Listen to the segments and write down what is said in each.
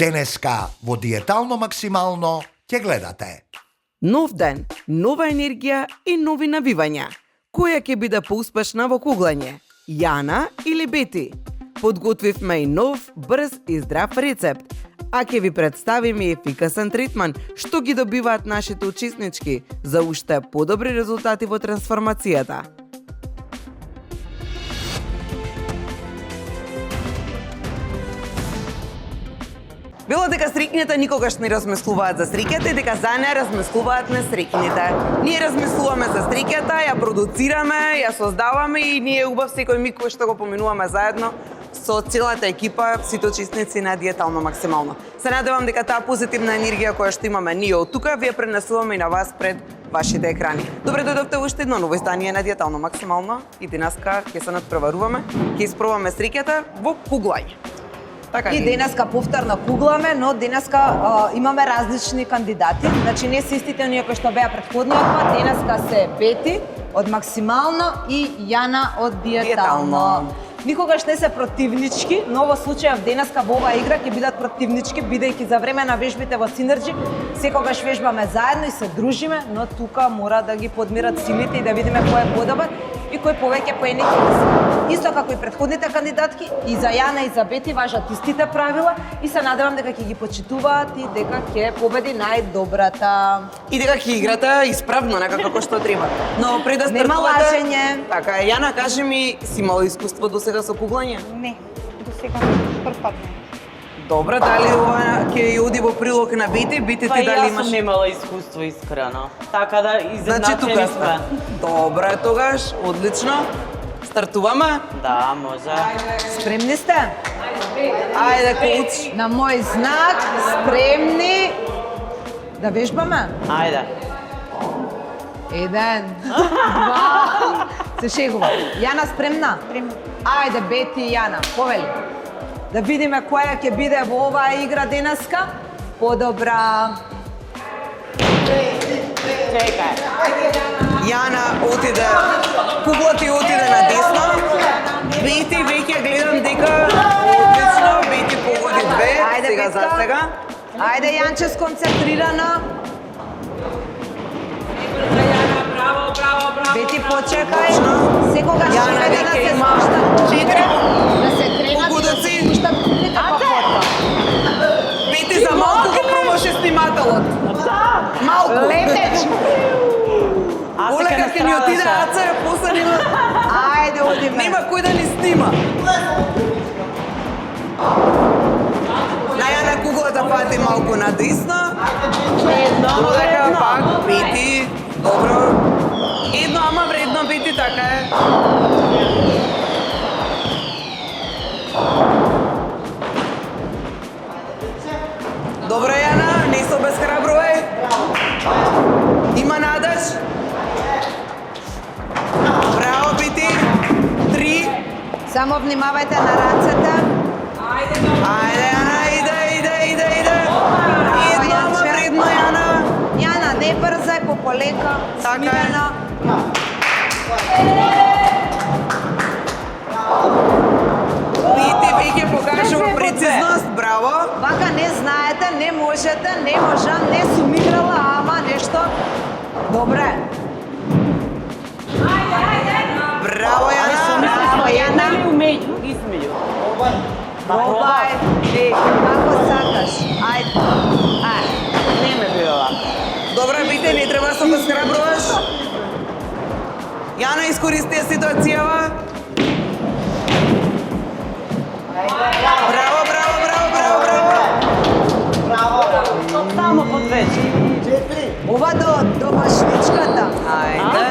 Денеска во Диетално максимално ќе гледате. Нов ден, нова енергија и нови навивања. Која ќе биде поуспешна во куглање? Јана или Бети? Подготвивме и нов, брз и здрав рецепт. А ќе ви представиме и ефикасен третман што ги добиваат нашите учеснички за уште подобри резултати во трансформацијата. Било дека среќните никогаш не размислуваат за среќата и дека за неа размислуваат несреќните. Ние размислуваме за среќата, ја продуцираме, ја создаваме и ние убав секој миг кој што го поминуваме заедно со целата екипа, сите учесници на Диетално максимално. Се надевам дека таа позитивна енергија која што имаме ние од тука ви ја пренесуваме и на вас пред вашите екрани. Добре дојдовте во уште едно ново издание на Диетално максимално и денеска ќе се надпреваруваме, ќе испробаме среќата во куглање. Така, и денеска повторно кугламе, но денеска имаме различни кандидати. Значи не се истите оние кои што беа претходниот пат. Денеска се Бети од Максимално и Јана од Диетално. Никогаш не се противнички, но во случајов денеска во оваа игра ќе бидат противнички, бидејќи за време на вежбите во Синерџи секогаш вежбаме заедно и се дружиме, но тука мора да ги подмират силите и да видиме кој е подобар и кој повеќе поени ќе носи. Исто како и претходните кандидатки, и за Јана и за Бети важат истите правила и се надевам дека ќе ги почитуваат и дека ќе победи најдобрата. И дека ќе играте исправно, нека како што треба. Но пред да стартувате, нема лажење. Така, Јана, кажи ми, си имала искуство досега со куглање? Не, досега прв пат не. Добре, дали ова ќе оди во прилог на Бети? Бети, ти дали имаш? Па јас сум немала искуство, искрено. Така да Значи тука изедначени сме. сме. Добре, тогаш, одлично. Стартуваме? Да, може. Спремни сте? Ајде, коуч. На мој знак, спремни да вежбаме? Ајде. Еден, два, се шегува. Јана спремна? Спремна. Ајде, Бети и Јана, повели. Да видиме која ќе биде во оваа игра денеска. Подобра. Чекај. Јана отиде, кугла ти отиде на десно. Бети, веќе гледам дека одлично, Бети погоди две, Ајде, сега Бетка. за сега. Ајде, Јанче, сконцентрирана. Бети, почекај. Секогаш Јана треба да веќе се има спуштат. 4 Да се кренат и да погодоци. се спуштат никаква фотка. Бети, за малку го пробаше снимателот. Малку. Летеч. Оле, как ќе ни отиде Аца, после нема... Ајде, одиме. Нема кој да ни снима. На Јана куглата пати малку на десно. Додека пак Бети. Добро. Едно, ама вредно Бети, така е. Добро, Јана, не се обесхрабрувај. Има надеж. Браво, Бети. 3. Само внимавајте на рацете. Ајде, Јана, иде. Едно, ама Јанче. вредно, Јана. Јана, не брзај, пополека, Така е. смирено. Бети веќе покажува прецизност, браво. Вака не знаете, не можете, не можам, не сум играла, ама нешто. Добре. Браво, Јана. Браво, Јана. Умеѓу, измеѓу. Пробај. Како сакаш. Ајде. Не ме била. Добре, Бети, не треба да се обесхрабруваш. Јана, искористи ја ситуацијава. Браво. Само по двече. Ова до машничката. Ајде.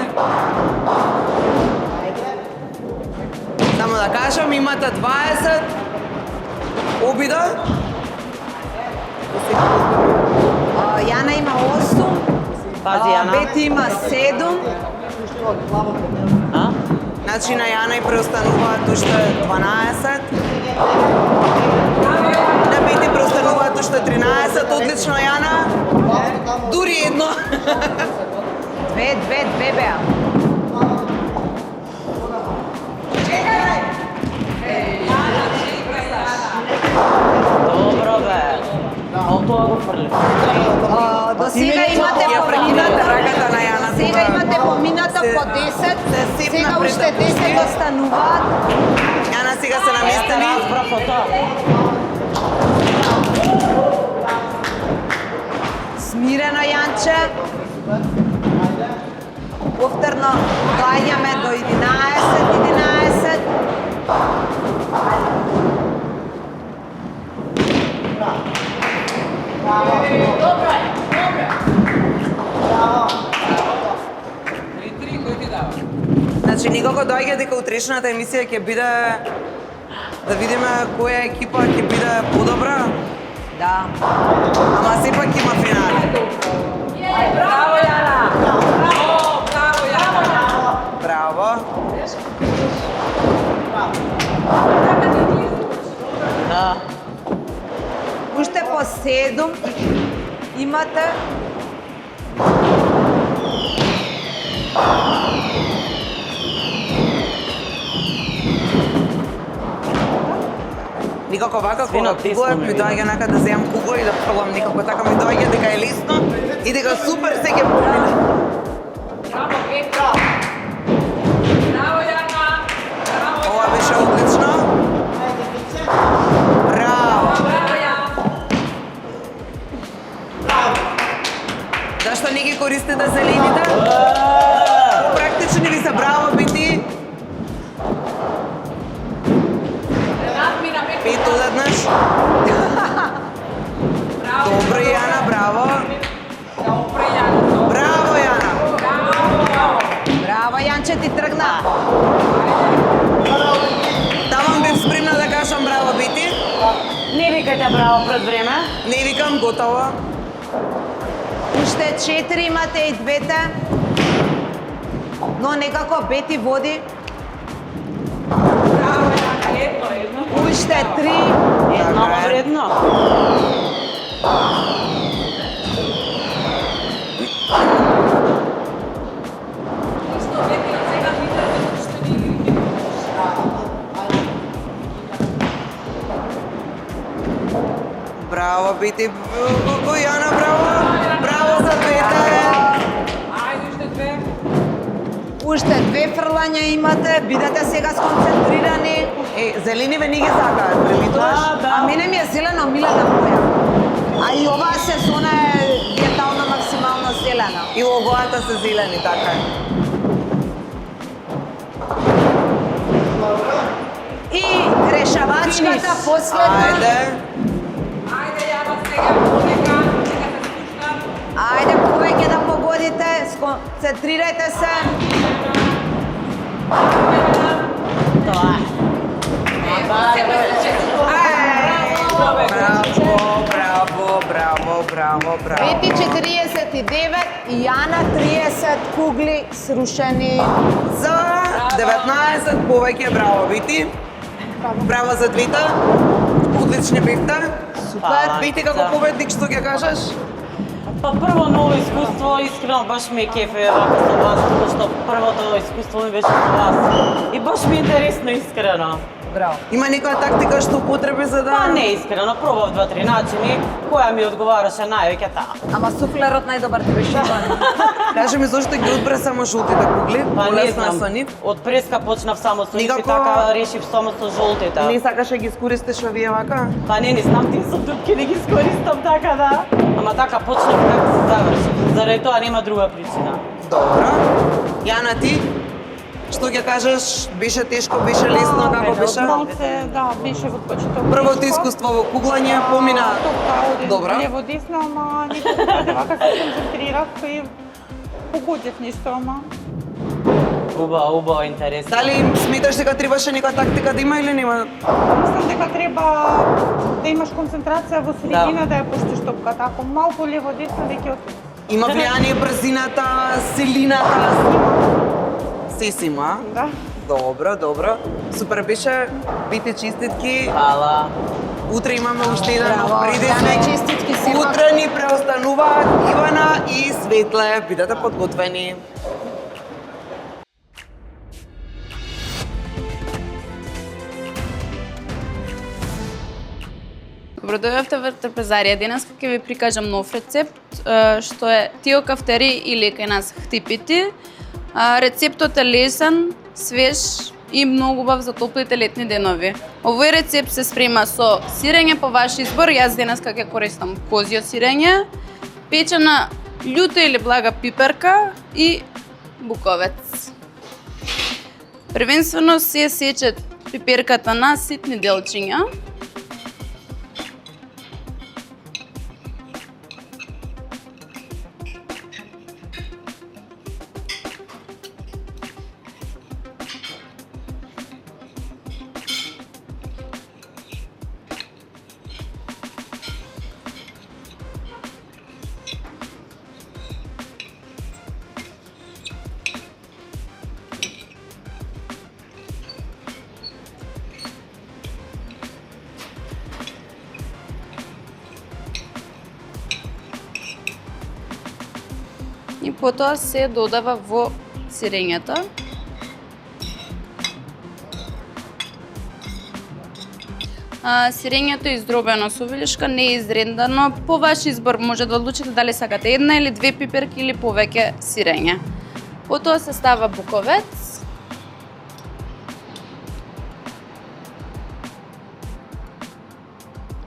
Само да кажам, имате 20 обида. Јана има 8. Пази, Јана. Бети има 7. А? Значи на Јана и преостануваат уште 12. На Бети преостануваат уште 13. Одлично, Јана. Дури едно. 2 беа. Добро бе. тоа го фрли. До сега имате Ја прекинате помината. раката на Јана. Сега кога имате помината се- по 10. се сипна Сега пред уште да 10 пусти. остануваат. Јана сега се наместени. Разбрав од тоа. Смирено Јанче. Повторно доаѓаме до 11. Значи никако доаѓа дека утрешната емисија ќе биде да видиме која екипа ќе биде подобра, Да. ама сепак има финале. Браво. Да. Уште по 7 имате. Никако вака кога Свинот тесно куглат ми ми биде. доаѓа нека да земам кугла и да фрлам никако така ми доаѓа дека е лесно и дека супер се ќе помине. Ова беше одлично. Браво. Зашто не ги користите зелените? Практични ви се браво бити. Пет одеднаш. Добро, Јана, браво. Браво, Јана. Браво Јанче, ти тргна. Таман бев спремна да кажам браво, бити. Не викајте браво пред време. Не викам, готово. Уште 4 имате и двете. Но некако Бети води. Уште 3. Едно Така е. вредно. Браво, бити. Јана, браво. Браво за двете. Уште 2 фрлања имате. Бидете сега сконцентрирани. Зелениве не ги сакаат, премитуваш? А мене ми е зелено милена боја. А и оваа сезона е диетално максимално зелена. И логоата се зелени, така е. И решавачката последна. Ајде. Ајде повеќе да погодите, сконцентрирајте се. Тоа е. Браво. 5:49 и Јана 30 кугли срушени. За 19 повеќе, браво, бити. Браво за двете. Одлични бевте. Супер. Бити како победник, што ќе кажеш? Па прво ново искуство, искрено баш ми е кефе вака со вас, затоа што првото искуство ми беше со вас. И баш ми е интересно, искрено. Браво. Има некоја тактика што употреби за да... Па не искрено, пробав 2-3 начини, која ми одговараше највеќе таа. Ама суфлерот најдобар ти беше Иван. Кажи ми зошто ги одбра само жолтите кугли? Па не Полесна знам, со нив. од преска почнав само со нив и Никако- така решив само со жолтите. Не сакаше ги искористиш овие вака? Па не знам, ти со дупки не ги скористам така да. Ама така почнав како се заврши. Заради тоа нема друга причина. Добро. Јана, ти? Што ќе кажеш? Беше тешко, беше лесно, како беше? Малце, да, беше во почеток. Првото искуство во куглање помина. Топка оди Добро. лево десно, ама никако каде вака се концентрирав и погодив нешто, ама Убаво, интересно. Дали сметаш дека требаше нека тактика да има или нема? мислам дека треба да имаш концентрација во средина да ја пуштиш топката. Ако малку лево десно веќе од Има влијание брзината, силината. Се си има. да. Добро. Супер беше. Бите честитки. Фала. Утре имаме уште еден Браво, нов предизвик. Јана, честитки сепак. Утре ни преостануваат Ивана и Светле. Бидете подготвени. Добро дојдовте во Трпезарија. Денес ќе ви прикажам нов рецепт, што е тио кафтери или кај нас хтипити. Рецептот е лесен, свеж и многу убав за топлите летни денови. Овој рецепт се спрема со сирење по ваш избор. Јас денес ќе користам козјо сирење, печена љута или блага пиперка и буковец. Првенствено се сече пиперката на ситни делчиња. И потоа се додава во сирењето. Сирењето е издробено со вилишка, не е изрендано. По ваш избор може да одлучите дали сакате една или две пиперки или повеќе сирење. Потоа се става буковец.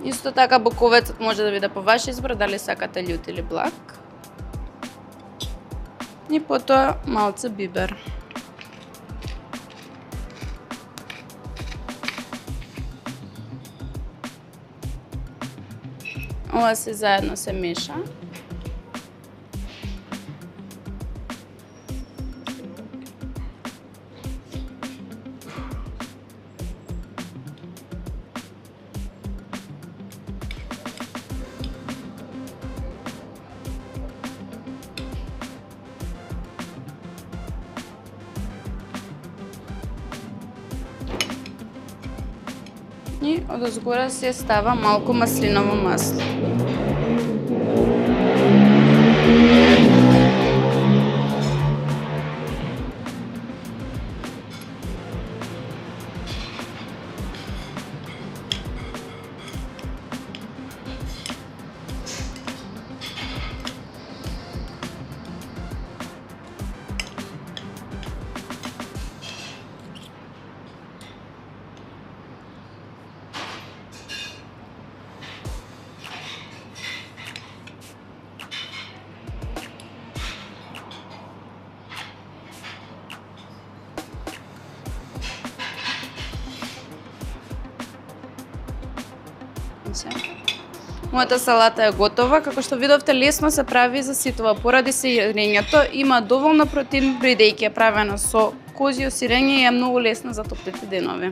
Исто така буковецот може да биде по ваш избор дали сакате љут или благ. И потоа малце бибер. Ова се заедно се меша. И одозгора се става малку маслиново масло. Мојата салата е готова. Како што видовте, лесно се прави и заситува. Поради сирењето има доволно протеин, бидејќи е правена со козјо сирење и е многу лесна за топлите денови.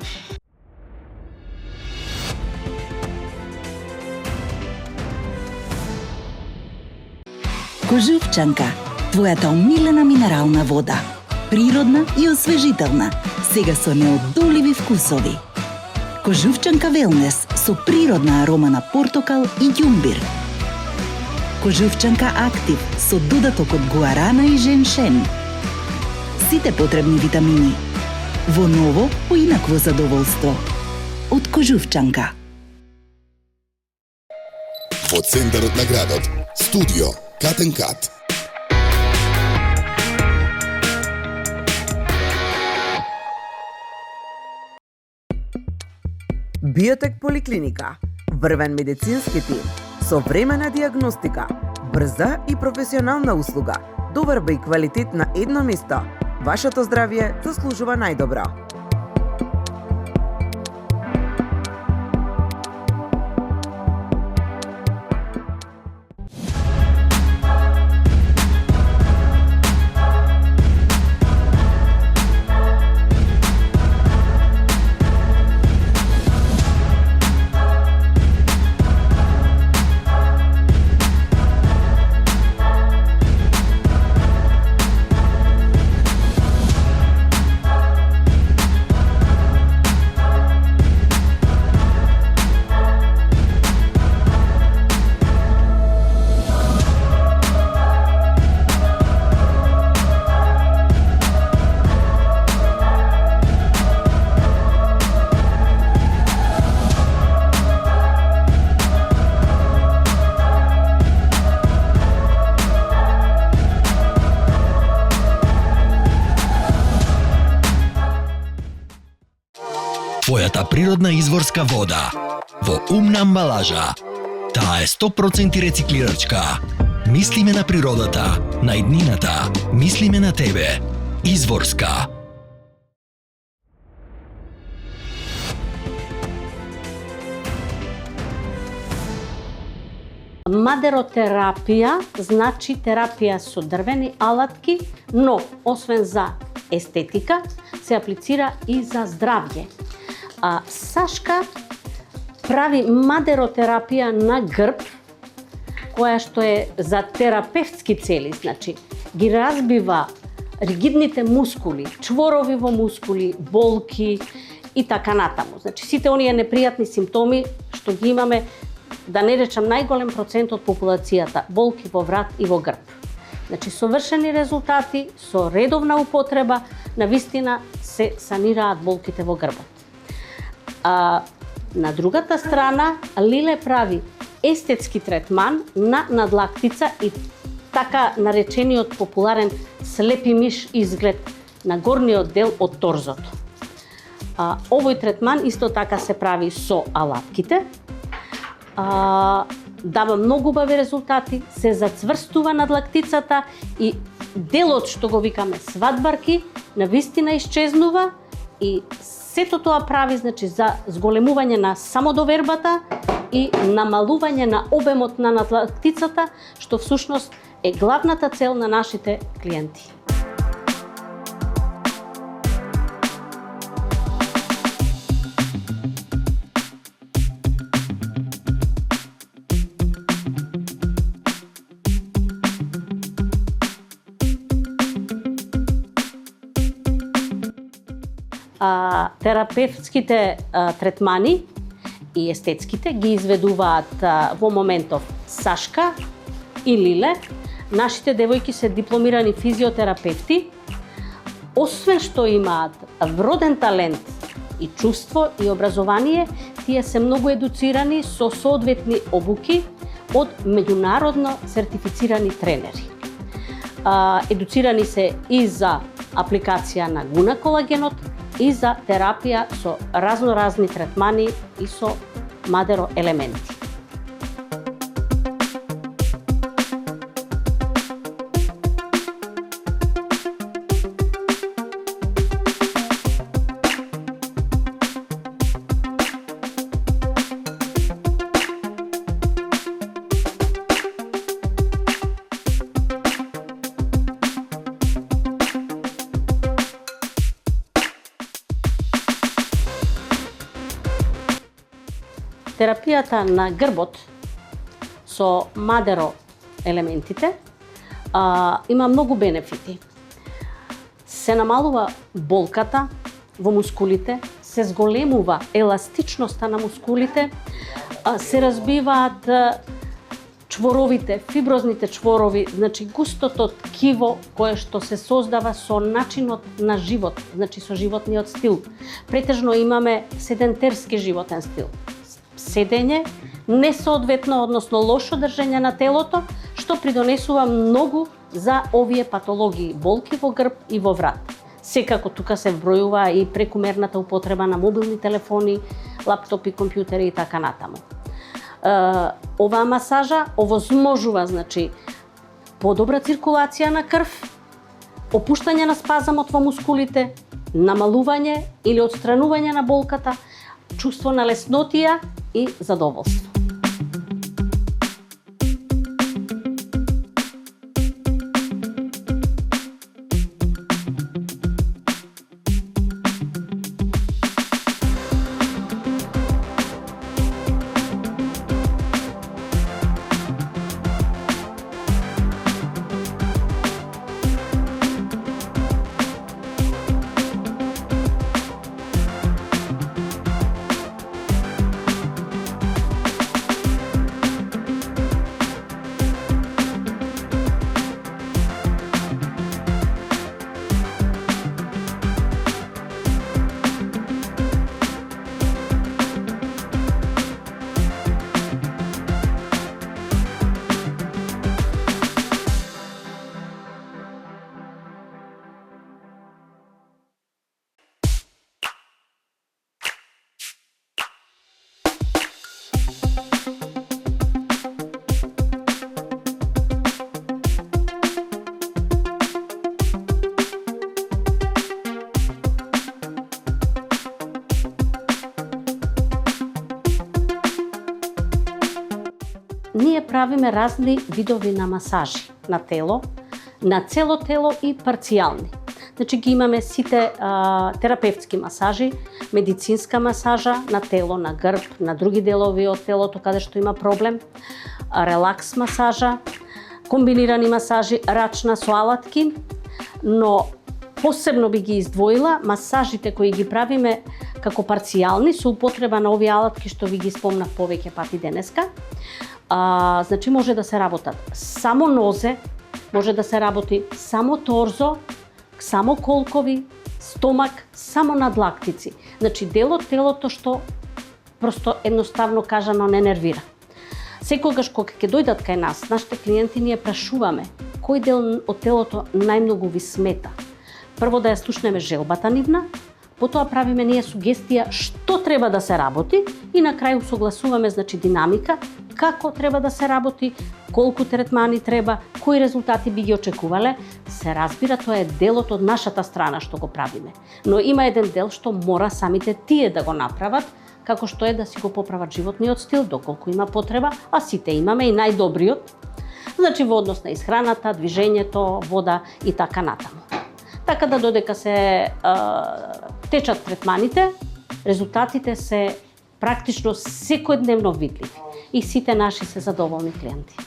Кожувчанка, твојата омилена минерална вода. Природна и освежителна, сега со неодоливи вкусови. Кожувчанка Велнес со природна арома на портокал и ѓумбир. Кожувчанка Актив со додаток од гуарана и женшен. Сите потребни витамини. Во ново, поинакво задоволство. Од Кожувчанка. Во центарот на градот, студио Катен Кат. Биотек поликлиника, врвен медицински тим, современа диагностика, брза и професионална услуга, доверба и квалитет на едно место. Вашето здравје заслужува најдобро. твојата природна изворска вода во умна амбалажа. Таа е 100% рециклирачка. Мислиме на природата, на иднината, мислиме на тебе. Изворска. Мадеротерапија значи терапија со дрвени алатки, но освен за естетика, се аплицира и за здравје. Сашка прави мадеротерапија на грб, која што е за терапевтски цели, значи ги разбива ригидните мускули, чворови во мускули, болки и така натаму. Значи сите оние непријатни симптоми што ги имаме, да не речам најголем процент од популацијата, болки во врат и во грб. Значи совршени резултати со редовна употреба навистина се санираат болките во грбот. На другата страна, Лиле прави естетски третман на надлактица и така наречениот популарен слепи миш изглед на горниот дел од торзото. Овој третман исто така се прави со алатките. Дава многу убави резултати, се зацврстува надлактицата и делот што го викаме свадбарки навистина исчезнува и сето тоа прави значи за зголемување на самодовербата и намалување на обемот на надлактицата, што всушност е главната цел на нашите клиенти. Терапевтските третмани и естетските ги изведуваат во моментов Сашка и Лиле. Нашите девојки се дипломирани физиотерапевти. Освен што имаат вроден талент и чувство и образование, тие се многу едуцирани со соодветни обуки од меѓународно сертифицирани тренери. Едуцирани се и за апликација на гунаколагенот, и за терапија со разноразни третмани и со мадероелементи. Терапијата на грбот со мадероелементите има многу бенефити. Се намалува болката во мускулите, се зголемува еластичноста на мускулите, се разбиваат чворовите, фиброзните чворови, значи густото ткиво кое што се создава со начинот на живот, значи со животниот стил. Претежно имаме седентерски животен стил. Седење, несоодветно, односно лошо држење на телото, што придонесува многу за овие патологии, болки во грб и во врат. Секако тука се вбројува и прекумерната употреба на мобилни телефони, лаптопи, компјутери и така натаму. Оваа масажа овозможува, значи, подобра циркулација на крв, опуштање на спазамот во мускулите, намалување или отстранување на болката, чувство на леснотија и задоволство. ние правиме разни видови на масажи на тело, на цело тело и парцијални. Значи ги имаме сите терапевтски масажи, медицинска масажа на тело, на грб, на други делови од телото каде што има проблем, релакс масажа, комбинирани масажи, рачна со алатки, но посебно би ги издвоила масажите кои ги правиме како парцијални со употреба на овие алатки што ви ги спомнав повеќе пати денеска. Значи може да се работат само нозе, може да се работи само торзо, само колкови, стомак, само надлактици. Значи дел од телото што просто едноставно кажано не нервира. Секогаш кога ќе дојдат кај нас, нашите клиенти ние прашуваме кој дел од телото најмногу ви смета. Прво да ја слушнеме желбата нивна, потоа правиме ние сугестија што треба да се работи и на крај согласуваме значи динамика, како треба да се работи, колку третмани треба, кои резултати би ги очекувале. Се разбира, тоа е делот од нашата страна што го правиме. Но има еден дел што мора самите тие да го направат, како што е да си го поправат животниот стил, доколку има потреба, а сите имаме и најдобриот. Значи во однос на исхраната, движењето, вода и така натаму. Така да додека се течат третманите, резултатите се практично секојдневно видливи и сите наши се задоволни клиенти.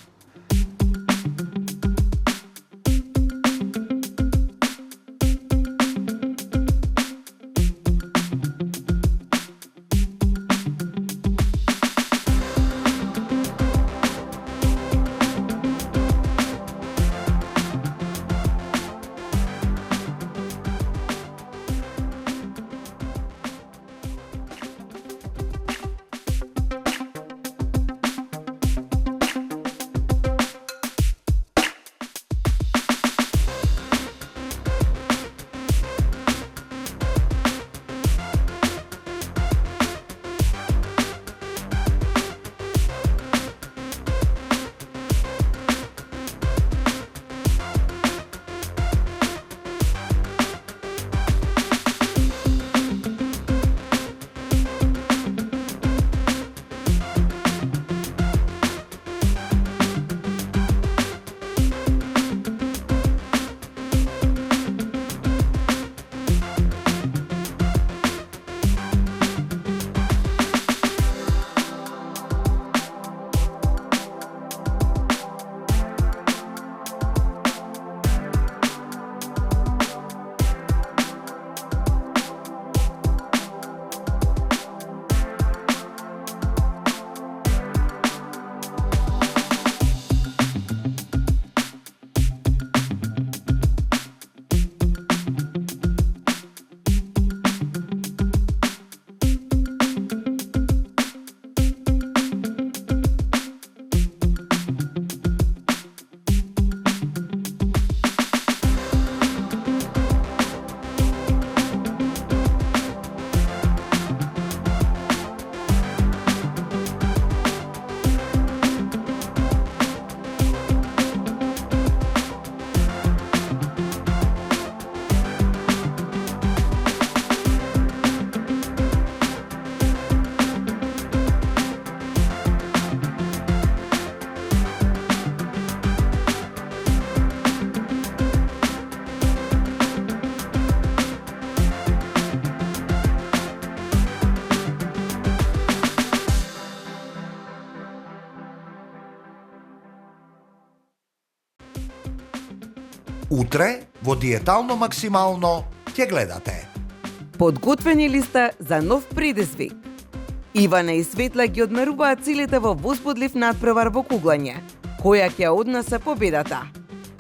Утре во Диетално максимално ќе гледате. Подготвени ли сте за нов предизвик? Ивана и Светла ги одмеруваат целите во возбудлив надпревар во куглање. Која ќе однесе победата?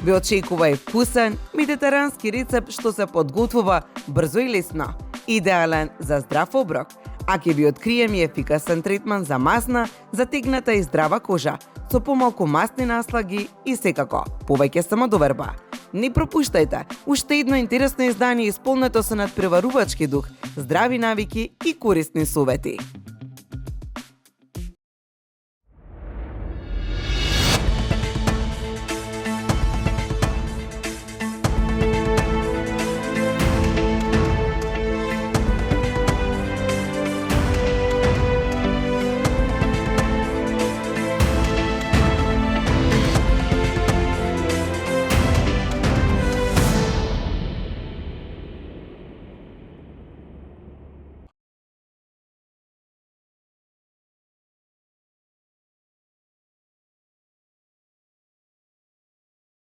Ви очекува и вкусен медитерански рецепт што се подготвува брзо и лесно. Идеален за здрав оброк, а ќе ви открием и ефикасен третман за масна, затегната и здрава кожа, со помалку масни наслаги и секако повеќе самодоверба. Не пропуштајте уште едно интересно издание исполнето со надпреварувачки дух, здрави навики и корисни совети.